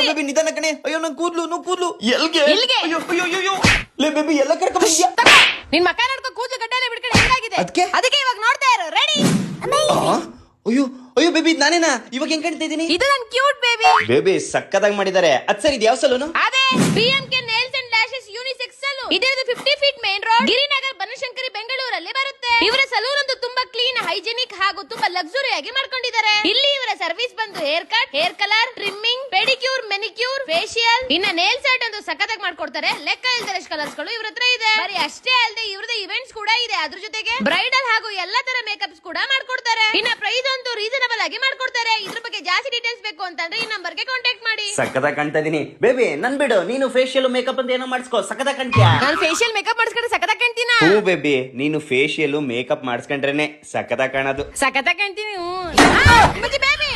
Baby ನಿಧಾನ ಕಣೆ. ಅಯ್ಯೋ ನನ್ ಕೂದ್ಲು ಎಲ್ಗೆ ಎಲ್ಗೆ? ಅಯ್ಯೋ ಅಯ್ಯೋ ಅಯ್ಯೋ ಲೇ ಬೇಬಿ ಎಲ್ಲ ಕರ್ಕೊಂಡ್ ಬಂದ್ಯಾ? ನಿನ್ ಮಕ್ಕ ನೋಡ್ಕೊ ಕೂದಲು ಗಡ್ಡೆಲ್ಲ ಬಿಡ್ಕೊಂಡು ಹೆಂಗಾಗಿದೆ ಅದ್ಕೆ? ಅದಕ್ಕೆ ಇವಾಗ ನೋಡ್ತಾ ಇರೋ ರೆಡಿ. ಆ? ಅಯ್ಯೋ ಅಯ್ಯೋ ಬೇಬಿ ನಾನೇನಾ ಇವಾಗ ಹೆಂಗ್ ಕಾಣ್ತಾ ಇದೀನಿ? ಇದು ನನ್ ಕ್ಯೂಟ್ ಬೇಬಿ. ಬೇಬಿ ಸಕ್ಕದಾಗಿ ಮಾಡಿದ್ದಾರೆ. ಅದ್ ಸರಿ ಇದು ಯಾವ ಸಲೂನು? ಅದೇ BMK nails and lashes unisex salon. ಇದಿರೋದು 50 feet main road, Girinagar, Banashankari, ಬೆಂಗಳೂರಲ್ಲಿ ಬರುತ್ತೆ. ಇವರ ಸಲೂನ್ ಅಂತೂ ತುಂಬಾ ಕ್ಲೀನ್, ಹೈಜಿನಿಕ್ ಹಾಗೂ ತುಂಬಾ ಲಕ್ಸುರಿ ಆಗಿ ಮಾಡ್ಕೊಂಡಿದ್ದಾರೆ. ಇಲ್ಲಿ ಇವರ ಸರ್ವಿಸ್ ಬಂದು hair cut, hair colour, trimming, pedicure, manicure, facial, ಇನ್ನ ನೇಲ್ಸ್ ಆರ್ಟ್ ಅಂತೂ ಸಖತ್ತಾಗಿ ಮಾಡ್ಕೊಡ್ತಾರೆ. ಲೆಕ್ಕ ಇಲ್ದರಷ್ಟು ಕಲರ್ಸ್ ಗಳು ಇವ್ರ ಹತ್ರ ಇದೆ. ಬರೀ ಅಷ್ಟೇ ಅಲ್ಲದೆ ಇವ್ರದ್ದು ಇವೆಂಟ್ಸ್ ಕೂಡ ಇದೆ. ಅದ್ರ ಜೊತೆಗೆ ಬ್ರೈಡಲ್ ಹಾಗೂ ಎಲ್ಲಾ ತರ ಮೇಕಪ್ಸ್ ಕೂಡ ಮಾಡ್ಕೊಡ್ತಾರೆ. ಇನ್ನ ಪ್ರೈಸ್ ಅಂತೂ ರೀಸನಬಲ್ ಆಗಿ ಮಾಡ್ಕೊಡ್ತಾರೆ. ಇದ್ರ ಬಗ್ಗೆ ಜಾಸ್ತಿ ಡೀಟೇಲ್ಸ್ ಬೇಕು ಅಂತಂದ್ರೆ ಈ ನಂಬರ್ಗೆ ಕಾಂಟ್ಯಾಕ್ಟ್ ಮಾಡಿ. ಸಕ್ಕದಾಗಿ ಕಾಣ್ತಾ ಇದೀನಿ. ಬೇಬಿ ನನ್ ಬಿಡು, ನೀನು ಫೇಶಿಯಲ್ ಮೇಕಪ್ ಅಂತ ಏನೋ ಮಾಡಿಸ್ಕೋ, ಸಕ್ಕದಾಗಿ ಕಾಣ್ತೀಯಾ. ನಾನು ಫೇಶಿಯಲ್ ಮೇಕಪ್ ಮಾಡಿಸ್ಕೊಂಡ್ರೆ ಸಖತ್ತಾಗಿ ಕಾಣ್ತೀನ. ಹ್ಞೂ ಬೇಬಿ, ನೀನು ಫೇಶಿಯಲ್ ಮೇಕಪ್ ಮಾಡಿಸ್ಕೊಂಡ್ರೇನೆ ಸಕ್ಕದಾಗಿ ಕಾಣೋದು. ಸಖತ್ತಾಗಿ ಕಾಣ್ತೀನಿ. ಬೇಬಿ